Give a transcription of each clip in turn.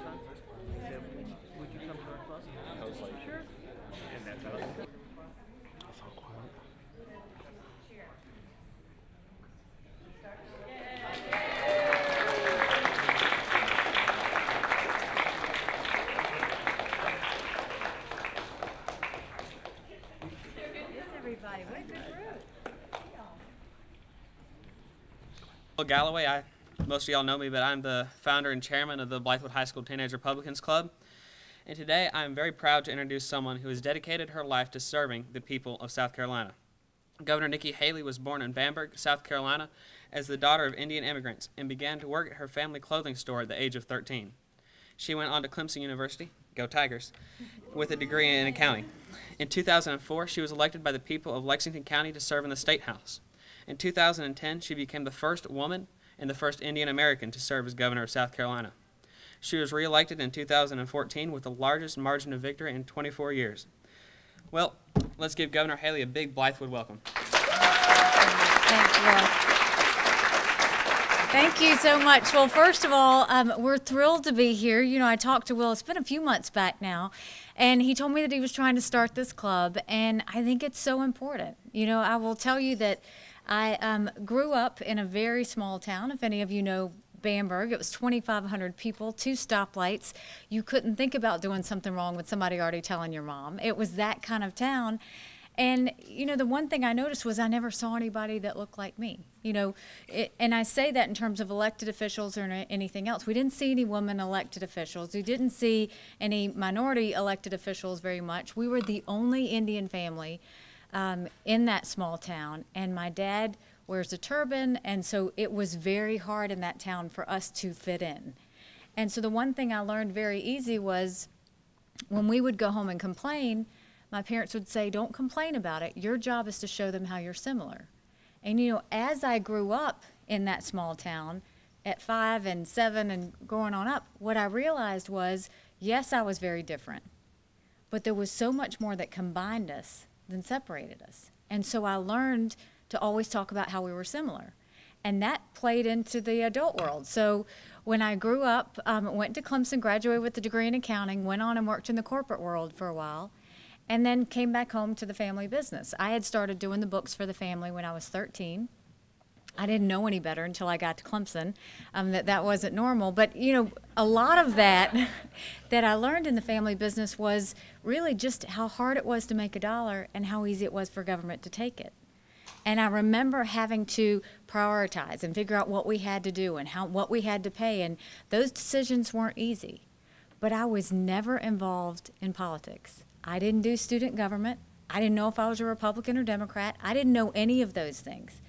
part-time. He said, would you come to our class? I was like, sure. And that's how it was. That's all quiet. Everybody, what a good group. Galloway, most of y'all know me, but I'm the founder and chairman of the Blythewood High School Teenage Republicans Club. And today I'm very proud to introduce someone who has dedicated her life to serving the people of South Carolina. Governor Nikki Haley was born in Bamberg, South Carolina, as the daughter of Indian immigrants and began to work at her family clothing store at the age of 13. She went on to Clemson University, go Tigers, with a degree in accounting. In 2004, she was elected by the people of Lexington County to serve in the State House. In 2010, she became the first woman and the first Indian American to serve as governor of South Carolina. She was reelected in 2014 with the largest margin of victory in 24 years. Well, let's give Governor Haley a big Blythewood welcome. Thanks, Will. Thank you so much. Well, first of all, we're thrilled to be here. You know, I talked to Will, it's been a few months back now, and he told me that he was trying to start this club, and I think it's so important. You know, I will tell you that I grew up in a very small town. If any of you know Bamberg, it was 2,500 people, 2 stoplights. You couldn't think about doing something wrong with somebody already telling your mom. It was that kind of town. And, you know, the one thing I noticed was I never saw anybody that looked like me. You know, and I say that in terms of elected officials or anything else. We didn't see any women elected officials. We didn't see any minority elected officials very much. We were the only Indian family in that small town, and my dad wears a turban, and so it was very hard in that town for us to fit in. And so the one thing I learned very easy was when we would go home and complain, my parents would say, don't complain about it. Your job is to show them how you're similar. And, you know, as I grew up in that small town at 5 and 7 and going on up, what I realized was, yes, I was very different, but there was so much more that combined us than separated us. And so I learned to always talk about how we were similar. And that played into the adult world. So when I grew up, went to Clemson, graduated with a degree in accounting, went on and worked in the corporate world for a while, and then came back home to the family business. I had started doing the books for the family when I was 13. I didn't know any better until I got to Clemson, that wasn't normal. But, you know, a lot of that that I learned in the family business was really just how hard it was to make a dollar and how easy it was for government to take it. And I remember having to prioritize and figure out what we had to do and what we had to pay, and those decisions weren't easy. But I was never involved in politics. I didn't do student government. I didn't know if I was a Republican or Democrat. I didn't know any of those things.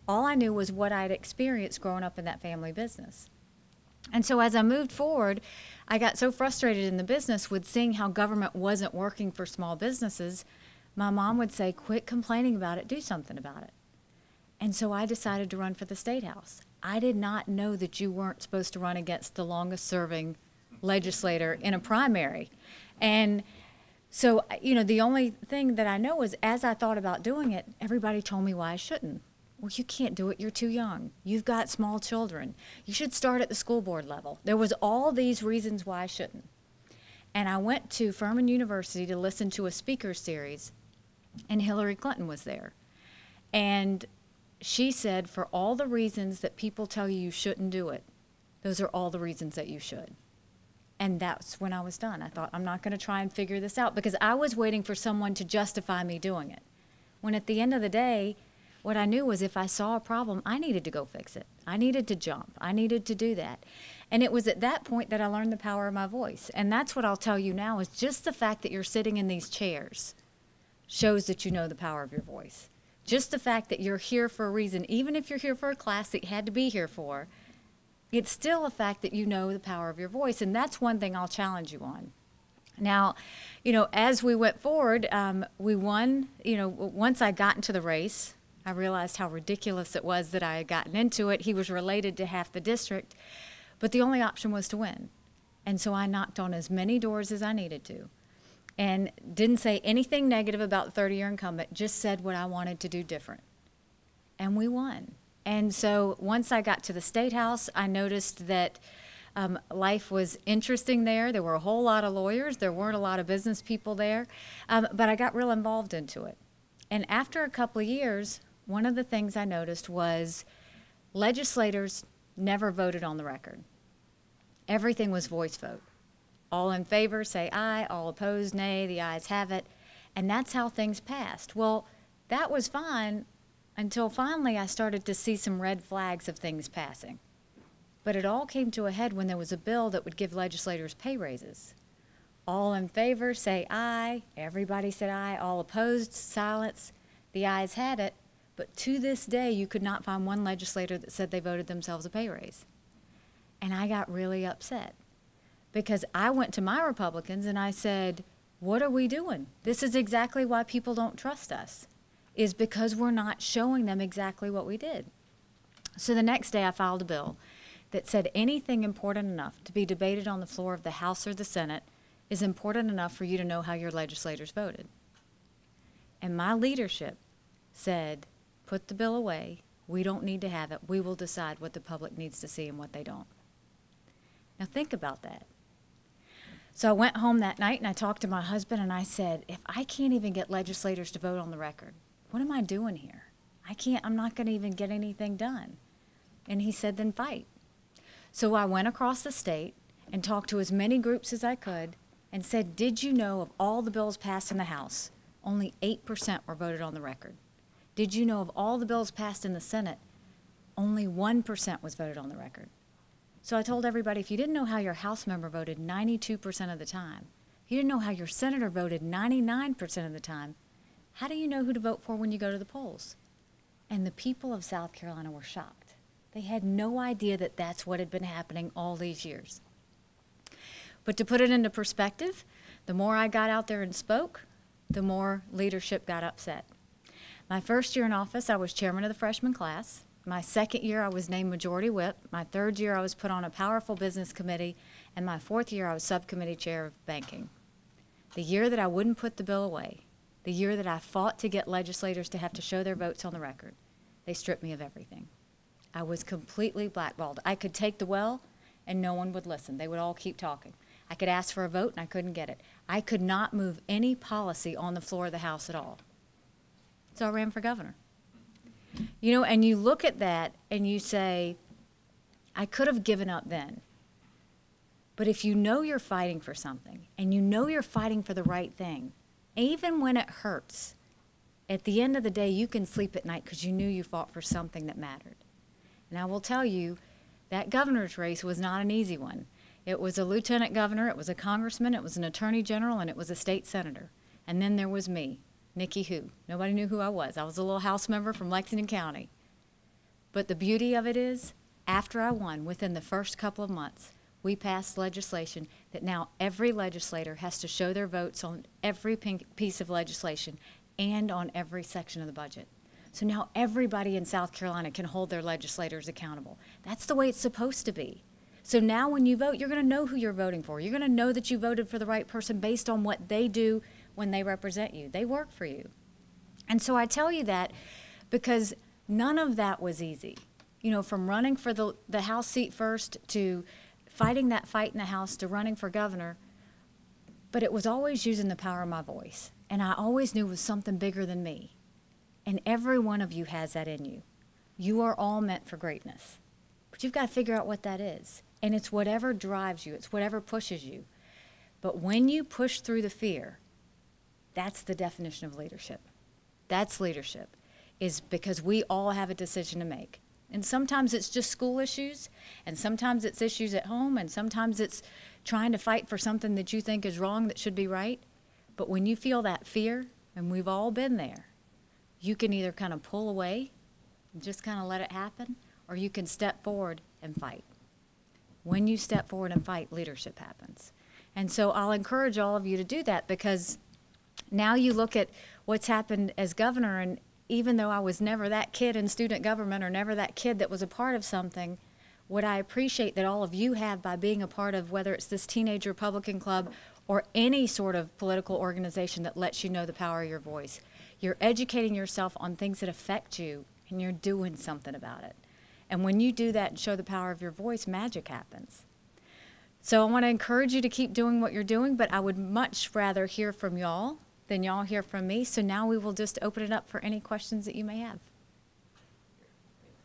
All I knew was what I'd experienced growing up in that family business. And so as I moved forward, I got so frustrated in the business with seeing how government wasn't working for small businesses. My mom would say, quit complaining about it, do something about it. And so I decided to run for the State House. I did not know that you weren't supposed to run against the longest serving legislator in a primary. And so, you know, the only thing that I know is as I thought about doing it, everybody told me why I shouldn't. Well, you can't do it, you're too young. You've got small children. You should start at the school board level. There was all these reasons why I shouldn't. And I went to Furman University to listen to a speaker series, and Hillary Clinton was there. And she said, for all the reasons that people tell you you shouldn't do it, those are all the reasons that you should. And that's when I was done. I thought, I'm not going to try and figure this out, because I was waiting for someone to justify me doing it. When at the end of the day, what I knew was if I saw a problem, I needed to go fix it. I needed to jump. I needed to do that. And it was at that point that I learned the power of my voice. And that's what I'll tell you now is just the fact that you're sitting in these chairs shows that you know the power of your voice. Just the fact that you're here for a reason, even if you're here for a class that you had to be here for, it's still a fact that you know the power of your voice. And that's one thing I'll challenge you on. Now, you know, as we went forward, we won. You know, once I got into the race, I realized how ridiculous it was that I had gotten into it. He was related to half the district, but the only option was to win. And so I knocked on as many doors as I needed to and didn't say anything negative about the 30-year incumbent, just said what I wanted to do different. And we won. And so once I got to the State House, I noticed that Life was interesting there. There were a whole lot of lawyers. There weren't a lot of business people there. But I got real involved into it. And after a couple of years, one of the things I noticed was legislators never voted on the record. Everything was voice vote. All in favor, say aye. All opposed, nay. The ayes have it. And that's how things passed. Well, that was fine until finally I started to see some red flags of things passing. But it all came to a head when there was a bill that would give legislators pay raises. All in favor, say aye. Everybody said aye. All opposed, silence. The ayes had it. But to this day, you could not find one legislator that said they voted themselves a pay raise. And I got really upset because I went to my Republicans and I said, what are we doing? This is exactly why people don't trust us, is because we're not showing them exactly what we did. So the next day I filed a bill that said anything important enough to be debated on the floor of the House or the Senate is important enough for you to know how your legislators voted. And my leadership said, put the bill away. We don't need to have it. We will decide what the public needs to see and what they don't. Now think about that. So I went home that night and I talked to my husband and I said, if I can't even get legislators to vote on the record, what am I doing here? I'm not going to even get anything done. And he said, then fight. So I went across the state and talked to as many groups as I could and said, did you know of all the bills passed in the House, only 8% were voted on the record? Did you know of all the bills passed in the Senate, only 1% was voted on the record? So I told everybody, if you didn't know how your House member voted 92% of the time, if you didn't know how your senator voted 99% of the time, how do you know who to vote for when you go to the polls? And the people of South Carolina were shocked. They had no idea that that's what had been happening all these years. But to put it into perspective, the more I got out there and spoke, the more leadership got upset. My first year in office, I was chairman of the freshman class. My second year, I was named majority whip. My third year, I was put on a powerful business committee. And my fourth year, I was subcommittee chair of banking. The year that I wouldn't put the bill away, the year that I fought to get legislators to have to show their votes on the record, they stripped me of everything. I was completely blackballed. I could take the well, and no one would listen. They would all keep talking. I could ask for a vote, and I couldn't get it. I could not move any policy on the floor of the House at all. So I ran for governor. You know, and you look at that, and you say, I could have given up then. But if you know you're fighting for something, and you know you're fighting for the right thing, even when it hurts, at the end of the day, you can sleep at night because you knew you fought for something that mattered. And I will tell you, that governor's race was not an easy one. It was a lieutenant governor, it was a congressman, it was an attorney general, and it was a state senator. And then there was me, Nikki who. Nobody knew who I was. I was a little House member from Lexington County. But the beauty of it is, after I won, within the first couple of months, we passed legislation that now every legislator has to show their votes on every piece of legislation and on every section of the budget. So now everybody in South Carolina can hold their legislators accountable. That's the way it's supposed to be. So now when you vote, you're going to know who you're voting for. You're going to know that you voted for the right person based on what they do when they represent you. They work for you. And so I tell you that because none of that was easy. You know, from running for the House seat first to fighting that fight in the House to running for governor, but it was always using the power of my voice. And I always knew it was something bigger than me. And every one of you has that in you. You are all meant for greatness. But you've got to figure out what that is. And it's whatever drives you. It's whatever pushes you. But when you push through the fear, that's the definition of leadership. That's leadership, is because we all have a decision to make. And sometimes it's just school issues, and sometimes it's issues at home, and sometimes it's trying to fight for something that you think is wrong that should be right. But when you feel that fear, and we've all been there, you can either kind of pull away and just kind of let it happen, or you can step forward and fight. When you step forward and fight, leadership happens. And so I'll encourage all of you to do that, because now you look at what's happened as governor, and even though I was never that kid in student government or never that kid that was a part of something, what I appreciate that all of you have by being a part of, whether it's this Teenage Republican Club or any sort of political organization that lets you know the power of your voice. You're educating yourself on things that affect you, and you're doing something about it. And when you do that and show the power of your voice, magic happens. So I want to encourage you to keep doing what you're doing, but I would much rather hear from y'all than y'all hear from me. So now we will just open it up for any questions that you may have.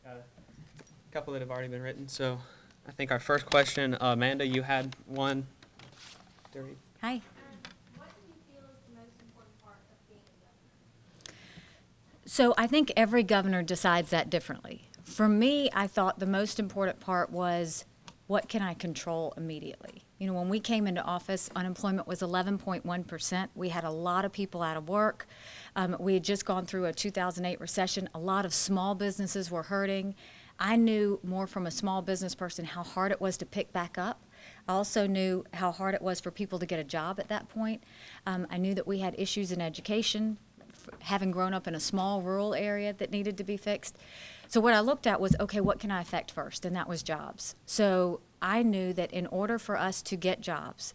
A couple that have already been written. So I think our first question, Amanda, you had one. Hi. What do you feel is the most important part of being a governor? So I think every governor decides that differently. For me, I thought the most important part was, what can I control immediately? You know, when we came into office, unemployment was 11.1%. We had a lot of people out of work. We had just gone through a 2008 recession. A lot of small businesses were hurting. I knew more from a small business person how hard it was to pick back up. I also knew how hard it was for people to get a job at that point. I knew that we had issues in education, having grown up in a small rural area that needed to be fixed. So what I looked at was, okay, what can I affect first? And that was jobs. So I knew that in order for us to get jobs,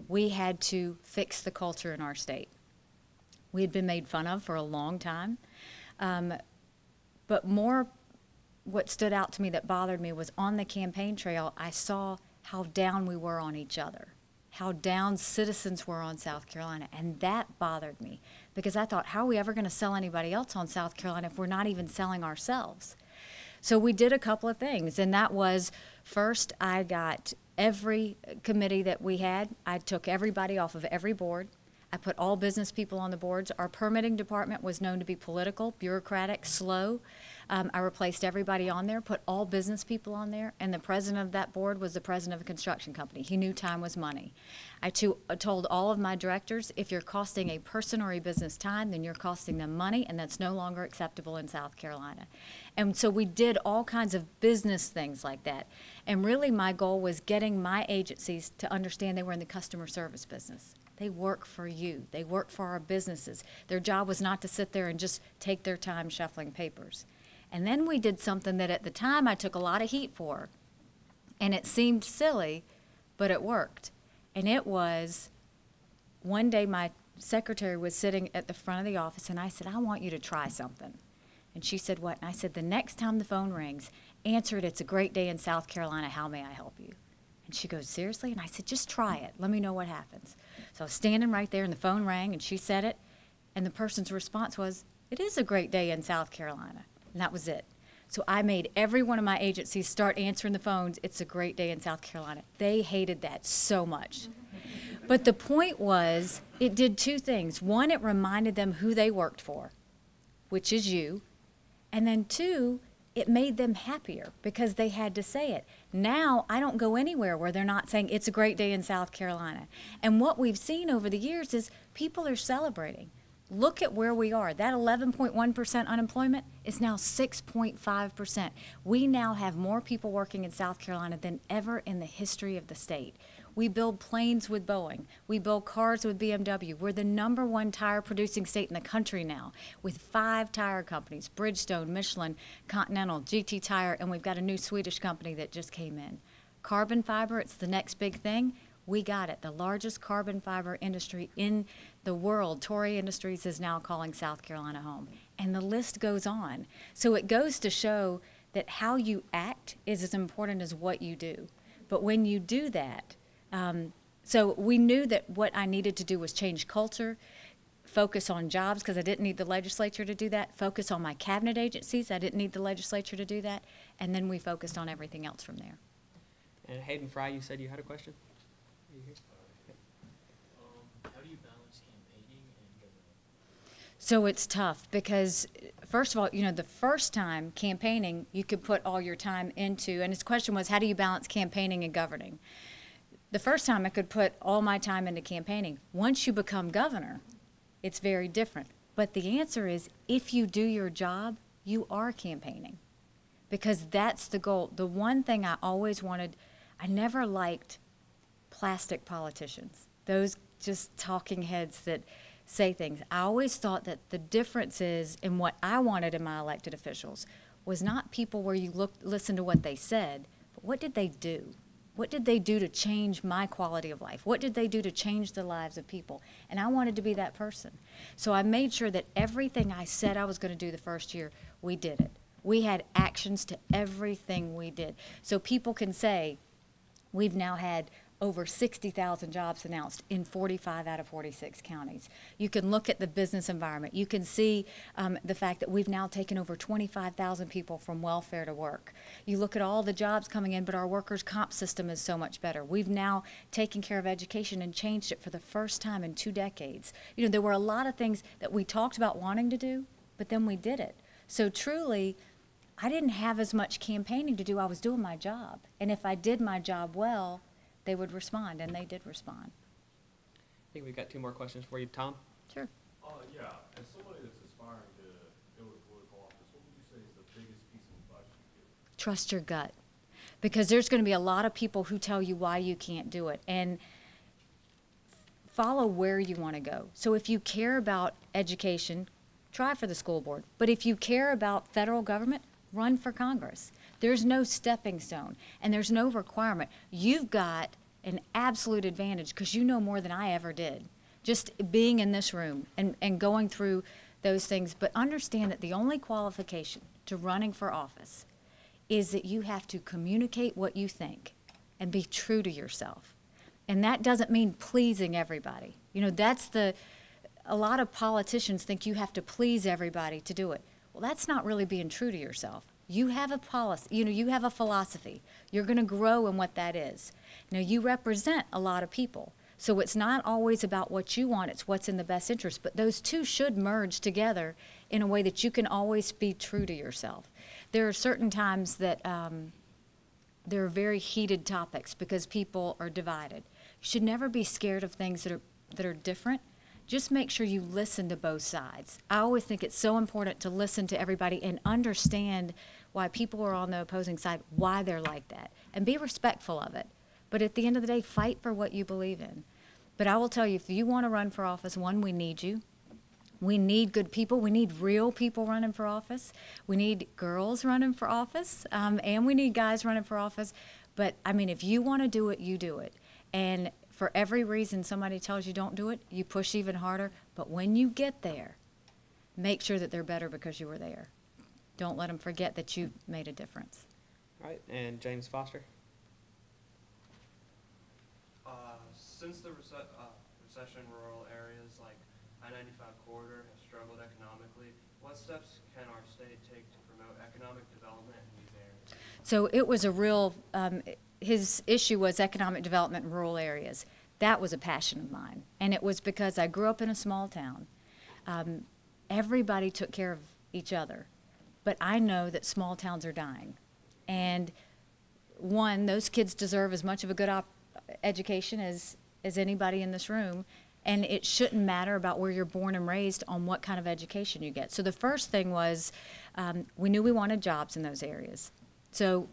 we had to fix the culture in our state. We had been made fun of for a long time. But more, what stood out to me that bothered me was on the campaign trail, I saw how down we were on each other, how down citizens were on South Carolina. And that bothered me because I thought, how are we ever going to sell anybody else on South Carolina if we're not even selling ourselves? So we did a couple of things, and that was, first, I got every committee that we had, I took everybody off of every board. I put all business people on the boards. Our permitting department was known to be political, bureaucratic, slow. I replaced everybody on there, put all business people on there, and the president of that board was the president of a construction company. He knew time was money. I told all of my directors, if you're costing a person or a business time, then you're costing them money, and that's no longer acceptable in South Carolina. And so we did all kinds of business things like that. And really my goal was getting my agencies to understand they were in the customer service business. They work for you. They work for our businesses. Their job was not to sit there and just take their time shuffling papers. And then we did something that at the time I took a lot of heat for. And it seemed silly, but it worked. And it was, one day my secretary was sitting at the front of the office and I said, I want you to try something. And she said, what? And I said, the next time the phone rings, answer it, it's a great day in South Carolina, how may I help you? And she goes, seriously? And I said, just try it. Let me know what happens. So I was standing right there and the phone rang and she said it. And the person's response was, it is a great day in South Carolina. And that was it. So I made every one of my agencies start answering the phones, it's a great day in South Carolina. They hated that so much. But the point was, it did two things. One, it reminded them who they worked for, which is you. And then two, it made them happier because they had to say it. Now, I don't go anywhere where they're not saying it's a great day in South Carolina. And what we've seen over the years is people are celebrating. Look at where we are. That 11.1% unemployment is now 6.5%. We now have more people working in South Carolina than ever in the history of the state. We build planes with Boeing. We build cars with BMW. We're the #1 tire producing state in the country now with 5 tire companies, Bridgestone, Michelin, Continental, GT Tire, and we've got a new Swedish company that just came in. Carbon fiber, it's the next big thing. We got it. The largest carbon fiber industry in the world, Tory Industries, is now calling South Carolina home. And the list goes on. So it goes to show that how you act is as important as what you do. But when you do that, so we knew that what I needed to do was change culture, focus on jobs because I didn't need the legislature to do that, focus on my cabinet agencies, I didn't need the legislature to do that, and then we focused on everything else from there. And Hayden Fry, you said you had a question? Are you here? How do you balance campaigning and governing? So it's tough because, first of all, you know, the first time campaigning, you could put all your time into, and his question was, how do you balance campaigning and governing? The first time I could put all my time into campaigning. Once you become governor, it's very different. But the answer is, if you do your job, you are campaigning. Because that's the goal. The one thing I always wanted, I never liked plastic politicians. Those just talking heads that say things. I always thought that the difference is in what I wanted in my elected officials was not people where you listen to what they said, but what did they do? What did they do to change my quality of life? What did they do to change the lives of people? And I wanted to be that person. So I made sure that everything I said I was going to do the first year, we did it. We had actions to everything we did. So people can say, we've now had over 60,000 jobs announced in 45 out of 46 counties. You can look at the business environment. You can see the fact that we've now taken over 25,000 people from welfare to work. You look at all the jobs coming in, but our workers' comp system is so much better. We've now taken care of education and changed it for the first time in 2 decades. You know, there were a lot of things that we talked about wanting to do, but then we did it. So truly, I didn't have as much campaigning to do. I was doing my job. And if I did my job well, they would respond, and they did respond. I think we've got 2 more questions for you, Tom. Sure. Yeah, as somebody that's aspiring to go to political office, what would you say is the biggest piece of advice you give? Trust your gut. Because there's going to be a lot of people who tell you why you can't do it. And follow where you want to go. So if you care about education, try for the school board. But if you care about federal government, run for Congress. There's no stepping stone, and there's no requirement. You've got an absolute advantage because you know more than I ever did. Just being in this room and going through those things. But understand that the only qualification to running for office is that you have to communicate what you think and be true to yourself. And that doesn't mean pleasing everybody. You know, a lot of politicians think you have to please everybody to do it. Well, that's not really being true to yourself. You have a policy, you know, you have a philosophy. You're going to grow in what that is. Now, you represent a lot of people. So it's not always about what you want, it's what's in the best interest. But those two should merge together in a way that you can always be true to yourself. There are certain times that there are very heated topics because people are divided. You should never be scared of things that are different. Just make sure you listen to both sides. I always think it's so important to listen to everybody and understand why people are on the opposing side, why they're like that, and be respectful of it. But at the end of the day, fight for what you believe in. But I will tell you, if you want to run for office, one, we need you. We need good people. We need real people running for office. We need girls running for office, and we need guys running for office. But, I mean, if you want to do it, you do it. And for every reason somebody tells you don't do it, you push even harder. But when you get there, make sure that they're better because you were there. Don't let them forget that you made a difference. All right, and James Foster. Since the recession in rural areas like I-95 corridor have struggled economically, what steps can our state take to promote economic development in these areas? So it was a real, his issue was economic development in rural areas. That was a passion of mine. And it was because I grew up in a small town. Everybody took care of each other. But I know that small towns are dying. And one, those kids deserve as much of a good education as anybody in this room. And it shouldn't matter about where you're born and raised on what kind of education you get. So the first thing was we knew we wanted jobs in those areas. So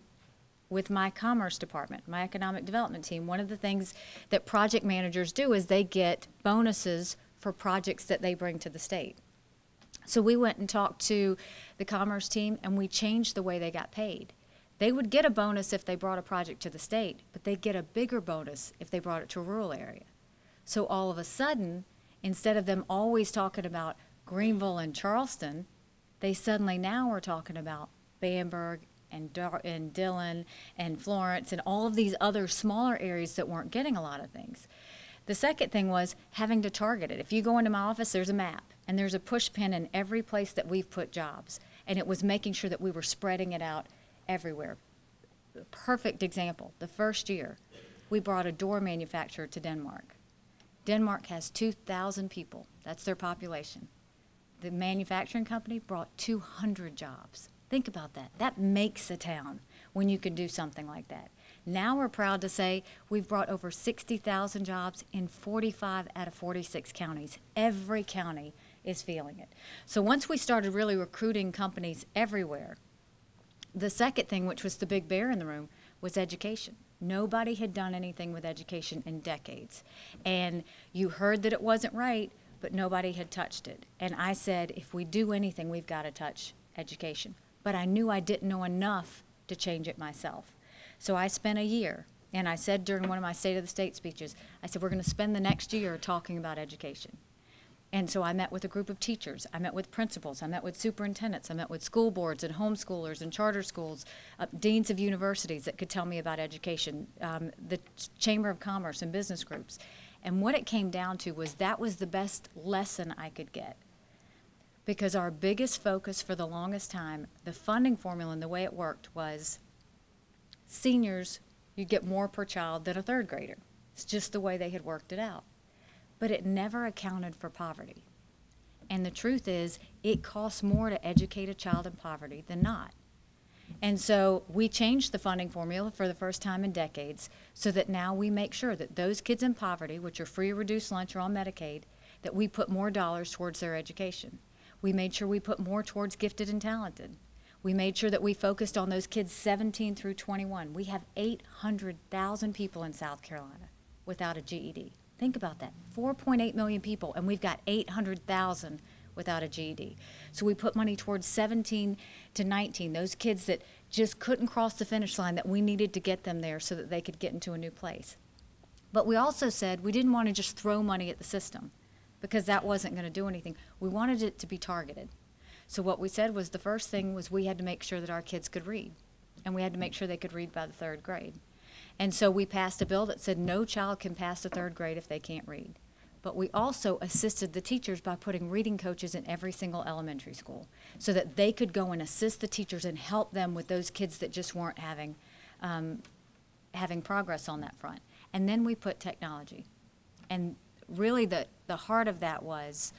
with my commerce department, my economic development team, one of the things that project managers do is they get bonuses for projects that they bring to the state. So we went and talked to the commerce team, and we changed the way they got paid. They would get a bonus if they brought a project to the state, but they'd get a bigger bonus if they brought it to a rural area. So all of a sudden, instead of them always talking about Greenville and Charleston, they suddenly now are talking about Bamberg and Dillon and Florence and all of these other smaller areas that weren't getting a lot of things. The second thing was having to target it. If you go into my office, there's a map, and there's a push pin in every place that we've put jobs. And it was making sure that we were spreading it out everywhere. Perfect example, the first year, we brought a door manufacturer to Denmark. Denmark has 2,000 people. That's their population. The manufacturing company brought 200 jobs. Think about that. That makes a town when you can do something like that. Now we're proud to say we've brought over 60,000 jobs in 45 out of 46 counties. Every county is feeling it. So once we started really recruiting companies everywhere, the second thing, which was the big bear in the room, was education. Nobody had done anything with education in decades. And you heard that it wasn't right, but nobody had touched it. And I said, if we do anything, we've got to touch education. But I knew I didn't know enough to change it myself. So I spent a year, and I said during one of my State of the State speeches, I said, we're going to spend the next year talking about education. And so I met with a group of teachers, I met with principals, I met with superintendents, I met with school boards and homeschoolers and charter schools, deans of universities that could tell me about education, the Chamber of Commerce and business groups. And what it came down to was that was the best lesson I could get. Because our biggest focus for the longest time, the funding formula and the way it worked was seniors, you get more per child than a third grader. It's just the way they had worked it out. But it never accounted for poverty. And the truth is, it costs more to educate a child in poverty than not. And so we changed the funding formula for the first time in decades so that now we make sure that those kids in poverty, which are free or reduced lunch or on Medicaid, that we put more dollars towards their education. We made sure we put more towards gifted and talented. We made sure that we focused on those kids 17 through 21. We have 800,000 people in South Carolina without a GED. Think about that, 4.8 million people, and we've got 800,000 without a GED. So we put money towards 17 to 19, those kids that just couldn't cross the finish line, that we needed to get them there so that they could get into a new place. But we also said we didn't want to just throw money at the system because that wasn't going to do anything. We wanted it to be targeted. So what we said was the first thing was we had to make sure that our kids could read, and we had to make sure they could read by the third grade. And so we passed a bill that said no child can pass the third grade if they can't read. But we also assisted the teachers by putting reading coaches in every single elementary school so that they could go and assist the teachers and help them with those kids that just weren't having progress on that front. And then we put technology. And really the heart of that was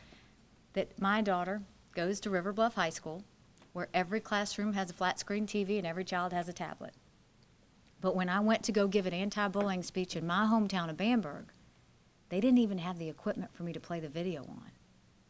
that my daughter goes to River Bluff High School, where every classroom has a flat screen TV and every child has a tablet. But when I went to go give an anti-bullying speech in my hometown of Bamberg, they didn't even have the equipment for me to play the video on.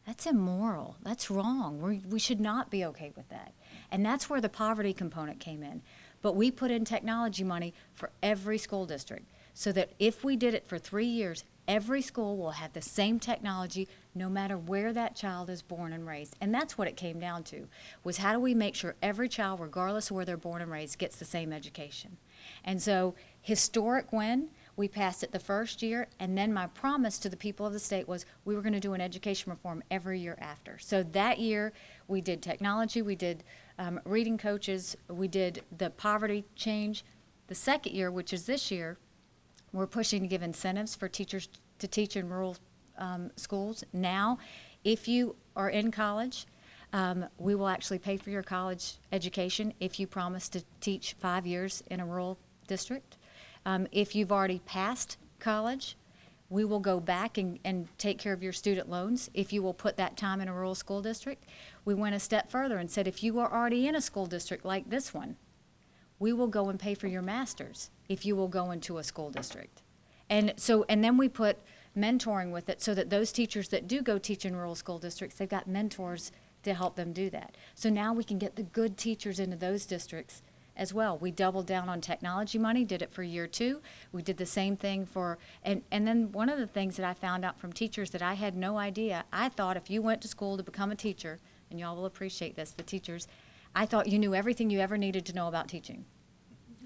That's immoral. That's wrong. We should not be okay with that. And that's where the poverty component came in. But we put in technology money for every school district so that if we did it for 3 years, every school will have the same technology no matter where that child is born and raised. And that's what it came down to, was how do we make sure every child, regardless of where they're born and raised, gets the same education. And so, historic win, we passed it the first year, and then my promise to the people of the state was we were going to do an education reform every year after. So that year, we did technology, we did reading coaches, we did the poverty change. The second year, which is this year, we're pushing to give incentives for teachers to teach in rural schools. Now, if you are in college, we will actually pay for your college education if you promise to teach 5 years in a rural district. If you've already passed college, we will go back and take care of your student loans if you will put that time in a rural school district. We went a step further and said if you are already in a school district like this one, we will go and pay for your master's if you will go into a school district. And then we put mentoring with it so that those teachers that do go teach in rural school districts, they've got mentors to help them do that. So now we can get the good teachers into those districts as well. We doubled down on technology money, did it for year 2. We did the same thing for, and then one of the things that I found out from teachers that I had no idea, I thought if you went to school to become a teacher, and y'all will appreciate this, the teachers, I thought you knew everything you ever needed to know about teaching.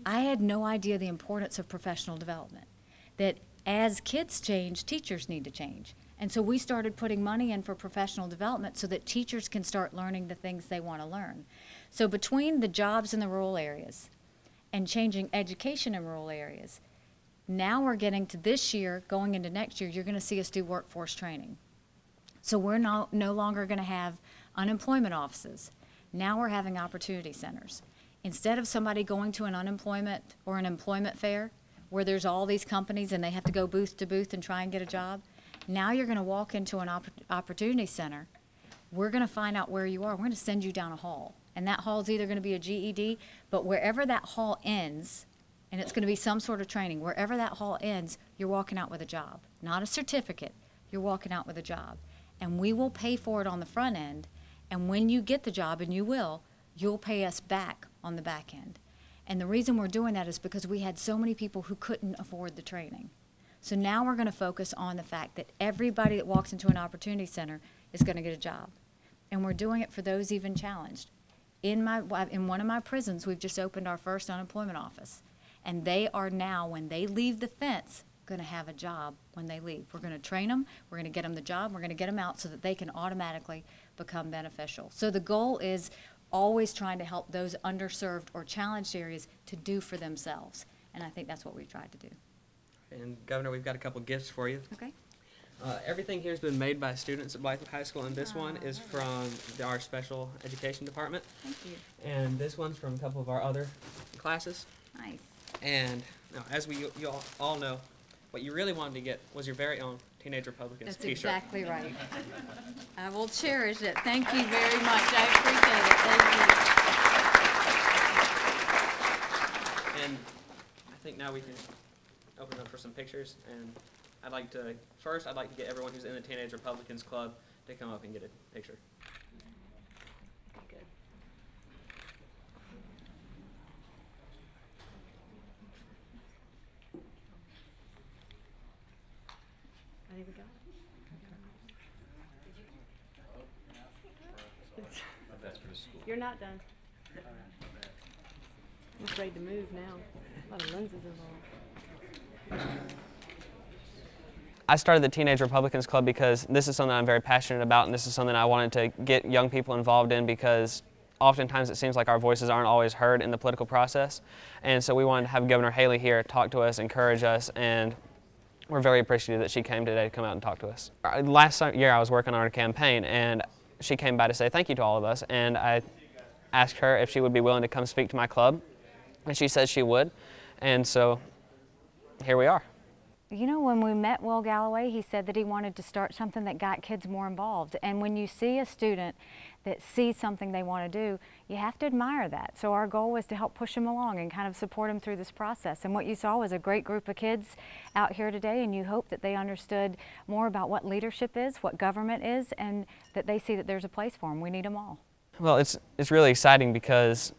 I had no idea the importance of professional development, that as kids change, teachers need to change. And so we started putting money in for professional development so that teachers can start learning the things they want to learn. So between the jobs in the rural areas and changing education in rural areas, now we're getting to this year, going into next year, you're going to see us do workforce training. So we're no longer going to have unemployment offices. Now we're having opportunity centers. Instead of somebody going to an unemployment or an employment fair where there's all these companies and they have to go booth to booth and try and get a job, now you're going to walk into an opportunity center. We're going to find out where you are. We're going to send you down a hall. And that hall is either going to be a GED, but wherever that hall ends, and it's going to be some sort of training, wherever that hall ends, you're walking out with a job. Not a certificate. You're walking out with a job. And we will pay for it on the front end. And when you get the job, and you will, you'll pay us back on the back end. And the reason we're doing that is because we had so many people who couldn't afford the training. So now we're going to focus on the fact that everybody that walks into an opportunity center is going to get a job. And we're doing it for those even challenged. In one of my prisons, we've just opened our first unemployment office. And they are now, when they leave the fence, going to have a job when they leave. We're going to train them, we're going to get them the job, we're going to get them out so that they can automatically become beneficial. So the goal is always trying to help those underserved or challenged areas to do for themselves. And I think that's what we've tried to do. And Governor, we've got a couple gifts for you. Okay. Everything here has been made by students at Blythewood High School, and this one is from our special education department. Thank you. And this one's from a couple of our other classes. Nice. And now, as you all know, what you really wanted to get was your very own Teenage Republicans That's t-shirt. exactly right. I will cherish it. Thank you very much. I appreciate it. Thank you. And I think now we can open up for some pictures. And I'd like to get everyone who's in the Teenage Republicans Club to come up and get a picture. Good. I think we got it. You're not done. I'm afraid to move now. A lot of lenses involved. I started the Teenage Republicans Club because this is something I'm very passionate about, and this is something I wanted to get young people involved in because oftentimes it seems like our voices aren't always heard in the political process. And so we wanted to have Governor Haley here talk to us, encourage us, and we're very appreciative that she came today to come out and talk to us. Last year I was working on her campaign, and she came by to say thank you to all of us, and I asked her if she would be willing to come speak to my club, and she said she would, and so here we are. You know, when we met Will Galloway, he said that he wanted to start something that got kids more involved. And when you see a student that sees something they want to do, you have to admire that. So our goal was to help push them along and kind of support them through this process. And what you saw was a great group of kids out here today, and you hope that they understood more about what leadership is, what government is, and that they see that there's a place for them. We need them all. Well, it's really exciting because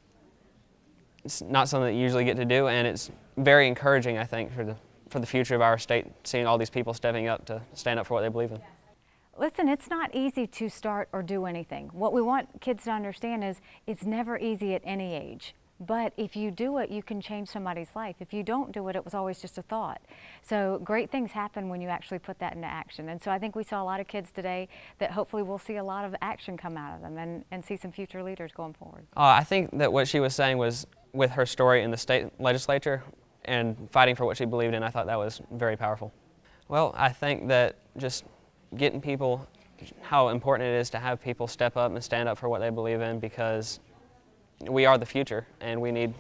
it's not something that you usually get to do, and it's very encouraging, I think, for the future of our state, seeing all these people stepping up to stand up for what they believe in. Listen, it's not easy to start or do anything. What we want kids to understand is it's never easy at any age. But if you do it, you can change somebody's life. If you don't do it, it was always just a thought. So great things happen when you actually put that into action. And so I think we saw a lot of kids today that hopefully we'll see a lot of action come out of them and see some future leaders going forward. I think that what she was saying was, with her story in the state legislature and fighting for what she believed in, I thought that was very powerful. Well, I think that just getting people, how important it is to have people step up and stand up for what they believe in, because we are the future and we need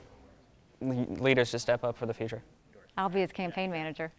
leaders to step up for the future. I'll be his campaign manager.